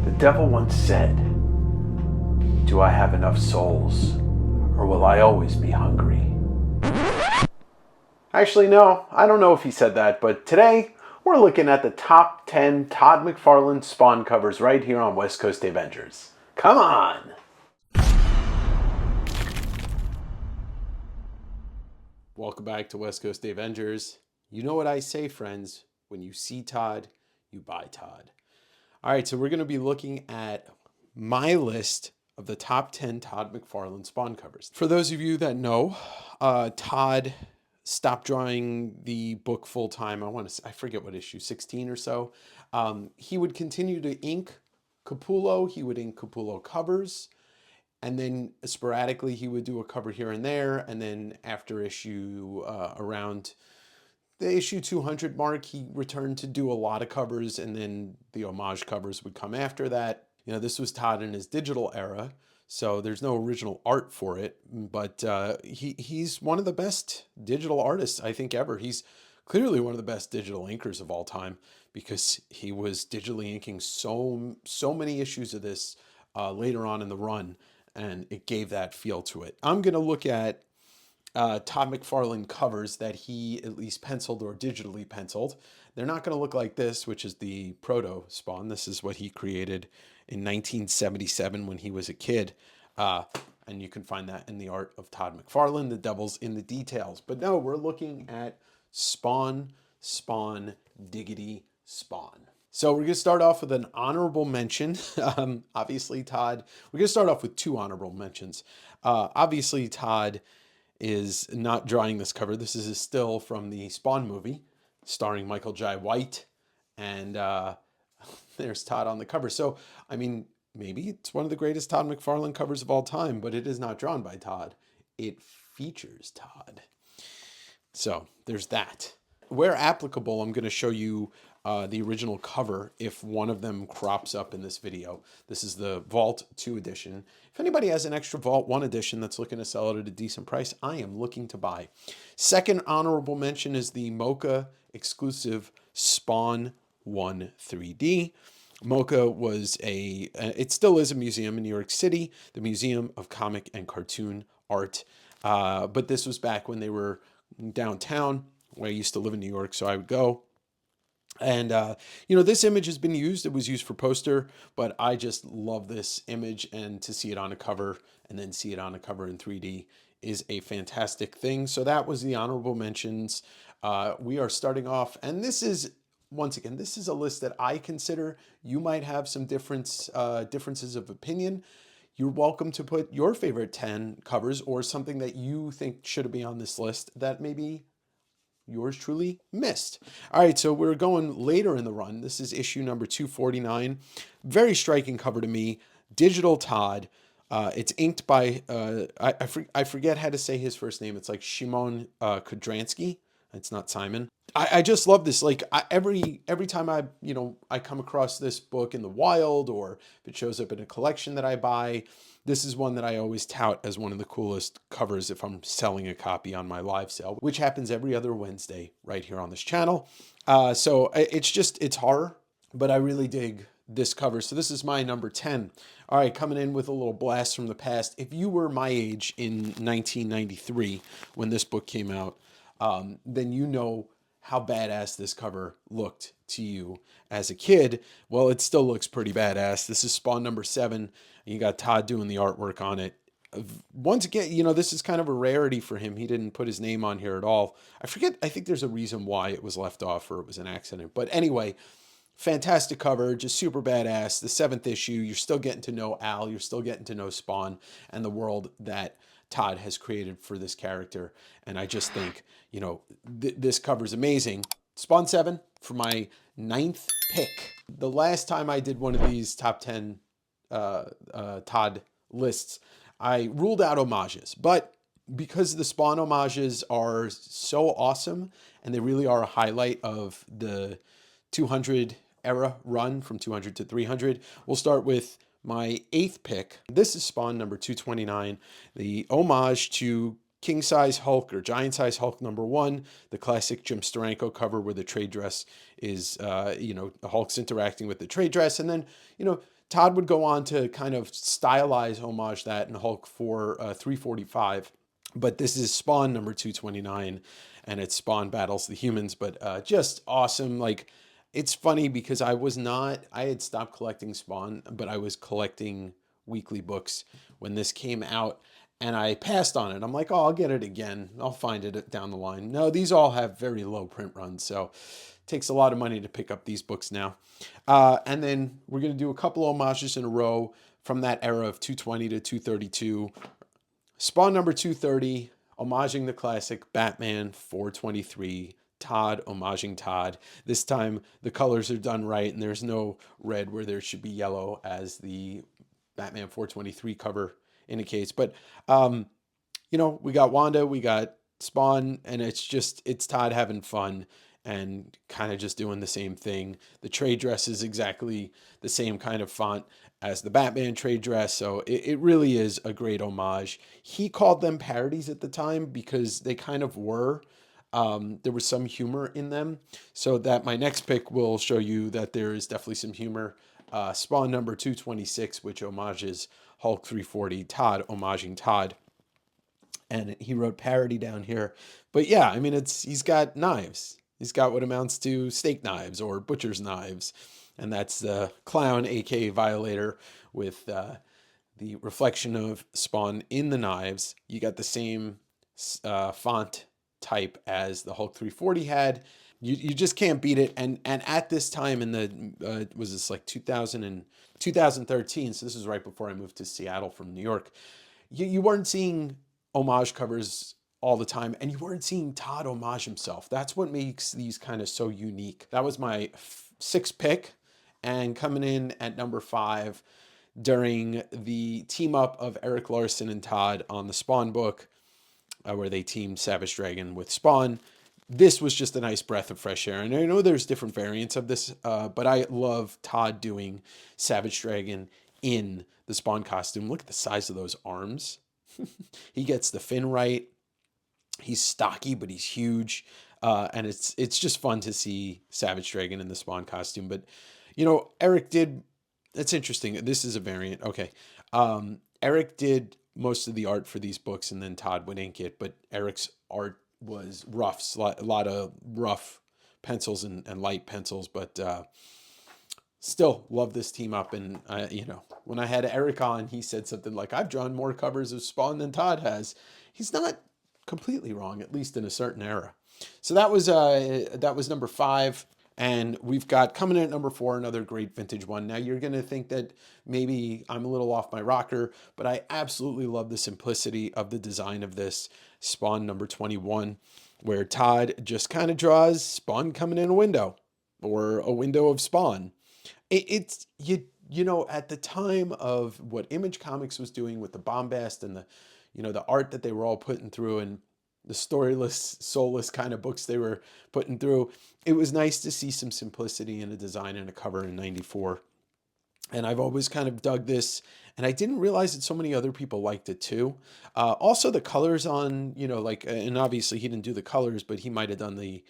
The devil once said, "Do I have enough souls, or will I always be hungry?" Actually, no, I don't know if he said that, but today we're looking at the top 10 Todd McFarlane Spawn covers right here on West Coast Davengers. Come on! Welcome back to West Coast Davengers. You know what I say, friends. When you see Todd, you buy Todd. All right, so we're going to be looking at my list of the top 10 Todd McFarlane Spawn covers. For those of you that know, Todd stopped drawing the book full time. I forget what issue, 16 or so. He would continue to ink Capullo. He would ink Capullo covers. And then sporadically he would do a cover here and there. And then after issue around the issue 200 mark, he returned to do a lot of covers. And then the homage covers would come after that. You know, this was Todd in his digital era, so there's no original art for it. But he's one of the best digital artists, I think, ever. He's clearly one of the best digital inkers of all time because he was digitally inking so many issues of this later on in the run, and it gave that feel to it. I'm going to look at Todd McFarlane covers that he at least penciled or digitally penciled. They're not going to look like this, which is the proto Spawn. This is what he created in 1977 when he was a kid. And you can find that in the art of Todd McFarlane, The Devil's in the Details. But no, we're looking at Spawn, Diggity, Spawn. So we're going to start off with an honorable mention. Obviously, Todd, we're going to start off with two honorable mentions. Obviously, Todd is not drawing this cover. This is a still from the Spawn movie starring Michael Jai White. And there's Todd on the cover. So, I mean, maybe it's one of the greatest Todd McFarlane covers of all time, but it is not drawn by Todd. It features Todd. So there's that. Where applicable, I'm going to show you the original cover if one of them crops up in this video. This is the Vault 2 edition. If anybody has an extra Vault 1 edition that's looking to sell it at a decent price, I am looking to buy. Second honorable mention is the Mocha exclusive Spawn 1 3D. Mocha was it still is a museum in New York City, the Museum of Comic and Cartoon Art. But this was back when they were downtown, where I used to live in New York, so I would go. And, you know, this image has been used. It was used for poster, but I just love this image, and to see it on a cover and then see it on a cover in 3D is a fantastic thing. So that was the honorable mentions. We are starting off, and this is, once again, this is a list that I consider. You might have some differences of opinion. You're welcome to put your favorite 10 covers or something that you think should be on this list that maybe yours truly missed. All right, so we're going later in the run. This is issue number 249. Very striking cover to me. Digital Todd. It's inked by, I forget how to say his first name. It's like Shimon Kudransky. It's not Simon. I just love this. Like every time I come across this book in the wild, or if it shows up in a collection that I buy, this is one that I always tout as one of the coolest covers if I'm selling a copy on my live sale, which happens every other Wednesday right here on this channel. So it's horror, but I really dig this cover. So this is my number 10. All right, coming in with a little blast from the past. If you were my age in 1993 when this book came out, then you know how badass this cover looked to you as a kid. Well, it still looks pretty badass. This is Spawn number 7. You got Todd doing the artwork on it. Once again, you know, this is kind of a rarity for him. He didn't put his name on here at all. I think there's a reason why it was left off, or it was an accident. But anyway, fantastic cover, just super badass. The 7th issue, you're still getting to know Al. You're still getting to know Spawn and the world that Todd has created for this character. And I just think, you know, this cover is amazing. Spawn 7 for my 9th pick. The last time I did one of these top 10 Todd lists, I ruled out homages. But because the Spawn homages are so awesome, and they really are a highlight of the 200 era run from 200 to 300, we'll start with my 8th pick. This is Spawn number 229, the homage to King Size Hulk or Giant Size Hulk #1, the classic Jim Steranko cover where the trade dress is, Hulk's interacting with the trade dress. And then, Todd would go on to kind of stylize, homage that in Hulk for 345. But this is Spawn #229, and it's Spawn battles the humans. But just awesome. Like, it's funny because I had stopped collecting Spawn, but I was collecting weekly books when this came out, and I passed on it. I'm like, oh, I'll get it again. I'll find it down the line. No, these all have very low print runs, so it takes a lot of money to pick up these books now. And then we're going to do a couple of homages in a row from that era of 220 to 232. Spawn #230, homaging the classic Batman 423. Todd homaging Todd. This time the colors are done right, and there's no red where there should be yellow, as the Batman 423 cover indicates. But we got Wanda, we got Spawn, and it's Todd having fun and kind of just doing the same thing. The trade dress is exactly the same kind of font as the Batman trade dress, so it really is a great homage. He called them parodies at the time because they kind of were. There was some humor in them, so that my next pick will show you that there is definitely some humor. Spawn #226, which homages Hulk 340, Todd homaging Todd. And he wrote parody down here. But yeah, I mean, he's got knives. He's got what amounts to steak knives or butcher's knives. And that's the clown, aka Violator, with the reflection of Spawn in the knives. You got the same font type as the Hulk 340 had. You just can't beat it. And at this time in the, was this like 2013, so this is right before I moved to Seattle from New York, you weren't seeing homage covers all the time, and you weren't seeing Todd homage himself. That's what makes these kind of so unique. That was my sixth pick, and coming in at #5 during the team up of Eric Larson and Todd on the Spawn book, where they teamed Savage Dragon with Spawn. This was just a nice breath of fresh air. And I know there's different variants of this, but I love Todd doing Savage Dragon in the Spawn costume. Look at the size of those arms. He gets the fin right. He's stocky, but he's huge. And it's just fun to see Savage Dragon in the Spawn costume. But, Eric did, that's interesting. This is a variant. Okay. Eric did most of the art for these books, and then Todd would ink it. But Eric's art was roughs, a lot of rough pencils and light pencils. But still love this team up. And, when I had Eric on, he said something like, I've drawn more covers of Spawn than Todd has. He's not completely wrong, at least in a certain era. So that was #5. And we've got coming in at #4, another great vintage one. Now you're going to think that maybe I'm a little off my rocker, but I absolutely love the simplicity of the design of this Spawn #21, where Todd just kind of draws Spawn coming in a window, or a window of Spawn. It's at the time of what Image Comics was doing with the bombast and the art that they were all putting through, and the storyless, soulless kind of books they were putting through, it was nice to see some simplicity in a design and a cover in '94. And I've always kind of dug this, and I didn't realize that so many other people liked it too. Also, the colors on, and obviously he didn't do the colors, but he might have done the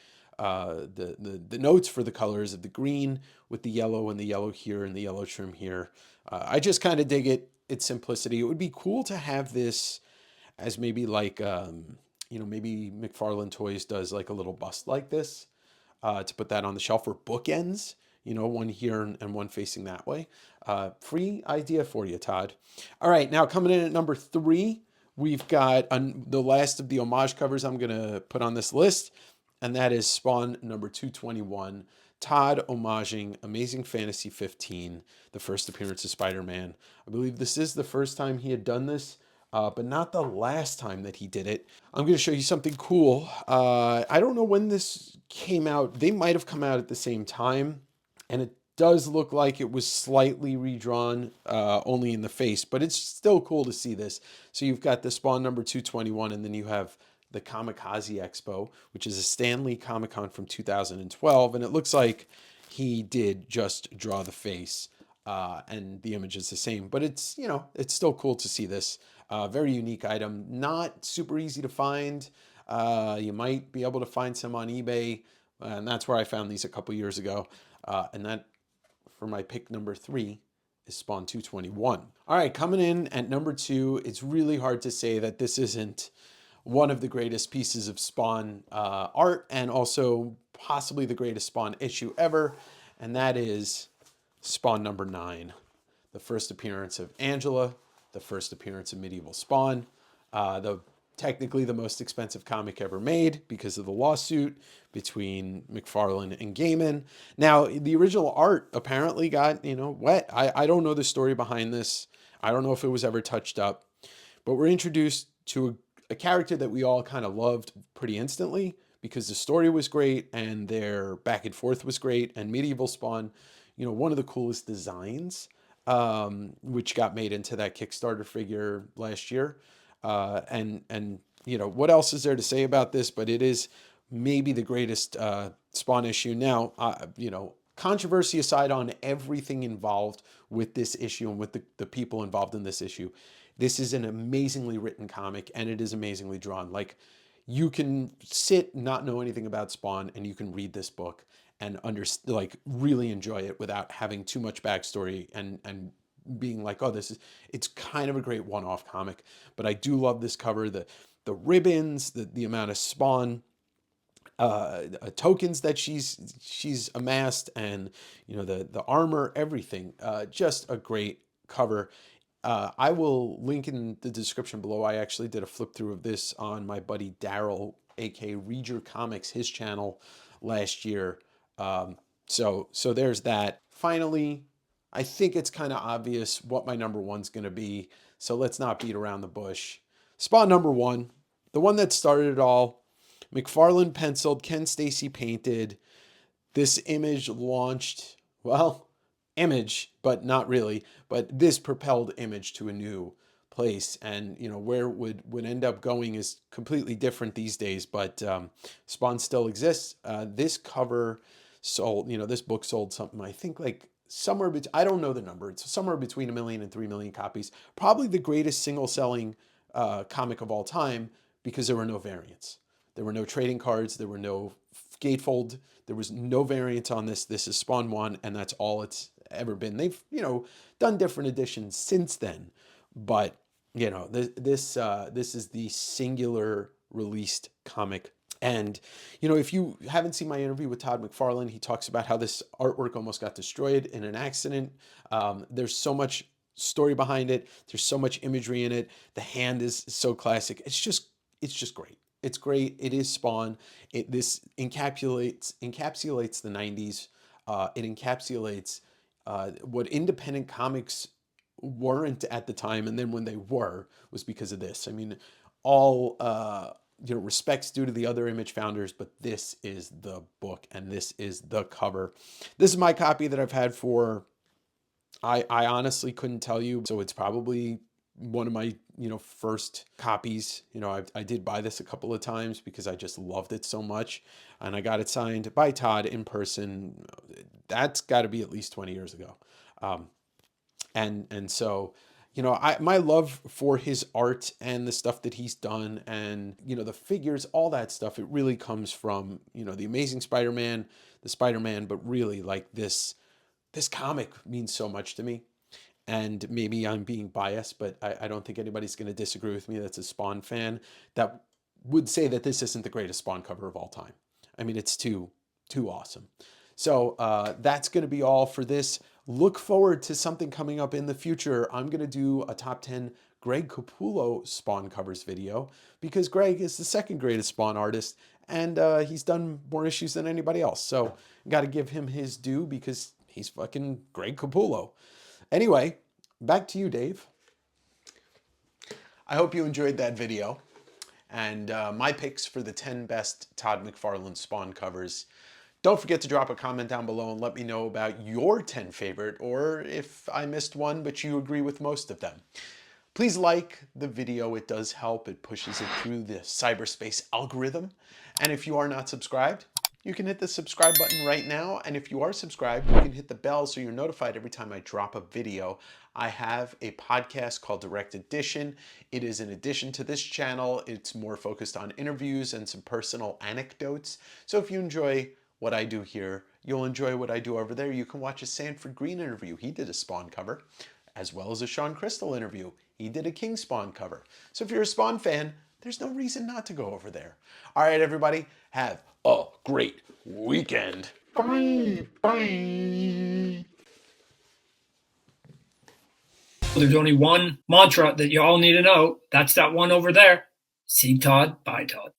notes for the colors of the green with the yellow, and the yellow here and the yellow trim here. I just kind of dig its simplicity. It would be cool to have this as maybe like, maybe McFarlane Toys does like a little bust like this, to put that on the shelf, or bookends, one here and one facing that way. Free idea for you, Todd. All right, now coming in at #3, we've got the last of the homage covers I'm going to put on this list, and that is Spawn #221, Todd homaging Amazing Fantasy 15, the first appearance of Spider-Man. I believe this is the first time he had done this, but not the last time that he did it. I'm going to show you something cool. I don't know when this came out. They might have come out at the same time, and it does look like it was slightly redrawn, only in the face, but it's still cool to see this. So you've got the Spawn #221, and then you have the Kamikaze Expo, which is a Stan Lee Comic Con from 2012, and it looks like he did just draw the face and the image is the same, but it's, you know, it's still cool to see this. Very unique item, not super easy to find. You might be able to find some on eBay, and that's where I found these a couple years ago. And that, for my pick number 3, is Spawn 221. All right, coming in at number 2, it's really hard to say that this isn't one of the greatest pieces of Spawn art, and also possibly the greatest Spawn issue ever, and that is Spawn number 9. The first appearance of Angela, the first appearance of Medieval Spawn, technically the most expensive comic ever made because of the lawsuit between McFarlane and Gaiman. Now, the original art apparently got, wet. I don't know the story behind this. I don't know if it was ever touched up, but we're introduced to a character that we all kind of loved pretty instantly because the story was great and their back and forth was great. And Medieval Spawn, one of the coolest designs, which got made into that Kickstarter figure last year. And what else is there to say about this? But it is maybe the greatest Spawn issue. Now, controversy aside on everything involved with this issue and with the people involved in this issue, this is an amazingly written comic and it is amazingly drawn. Like, you can sit, not know anything about Spawn, and you can read this book and really enjoy it without having too much backstory and being like, oh, it's kind of a great one-off comic. But I do love this cover, the ribbons, the amount of Spawn tokens that she's amassed, and the armor, everything. Just a great cover. I will link in the description below. I actually did a flip through of this on my buddy Daryl, aka Read Your Comics, his channel last year. So there's that. Finally, I think it's kind of obvious what my number 1's going to be. So let's not beat around the bush. Spawn number 1, the one that started it all. McFarlane penciled, Ken Stacy painted. This image launched, image, but not really, but this propelled Image to a new place. And where it would end up going is completely different these days, but Spawn still exists. This cover sold, this book sold something, I think, like somewhere between, I don't know the number, it's somewhere between 1 million and 3 million copies. Probably the greatest single selling comic of all time, because there were no variants. There were no trading cards, there were no gatefold, there was no variants on this. This is Spawn 1, and that's all it's ever been. They've, done different editions since then, but this is the singular released comic. And if you haven't seen my interview with Todd McFarlane, he talks about how this artwork almost got destroyed in an accident. There's so much story behind it. There's so much imagery in it. The hand is so classic. It's just great. It's great. It is Spawn. This encapsulates the 90s. It encapsulates what independent comics weren't at the time, and then when they were, was because of this. I mean, all respects due to the other Image founders, but this is the book and this is the cover. This is my copy that I've had for, I honestly couldn't tell you. So it's probably one of my first copies. I did buy this a couple of times because I just loved it so much, and I got it signed by Todd in person. That's got to be at least 20 years ago. And so my love for his art and the stuff that he's done, and the figures, all that stuff, it really comes from the Amazing Spider-Man, but really, like, this comic means so much to me. And maybe I'm being biased, but I don't think anybody's going to disagree with me that's a Spawn fan that would say that this isn't the greatest Spawn cover of all time. I mean, it's too awesome. So that's going to be all for this. Look forward to something coming up in the future. I'm going to do a top 10 Greg Capullo Spawn covers video, because Greg is the second greatest Spawn artist, and he's done more issues than anybody else. So got to give him his due, because he's fucking Greg Capullo. Anyway, back to you, Dave. I hope you enjoyed that video, and my picks for the 10 best Todd McFarlane Spawn covers. Don't forget to drop a comment down below and let me know about your 10 favorite, or if I missed one but you agree with most of them. Please like the video. It does help. It pushes it through the cyberspace algorithm. And if you are not subscribed, You can hit the subscribe button right now, and if you are subscribed, you can hit the bell so you're notified every time I drop a video. I have a podcast called Direct Edition. It is an addition to this channel. It's more focused on interviews and some personal anecdotes. So if you enjoy what I do here, you'll enjoy what I do over there. You can watch a Sanford Green interview. He did a Spawn cover, as well as a Sean Crystal interview. He did a King Spawn cover. So if you're a Spawn fan, there's no reason not to go over there. All right, everybody, have a great weekend. Bye. Bye. There's only one mantra that you all need to know. That's that one over there. See Todd, bye Todd.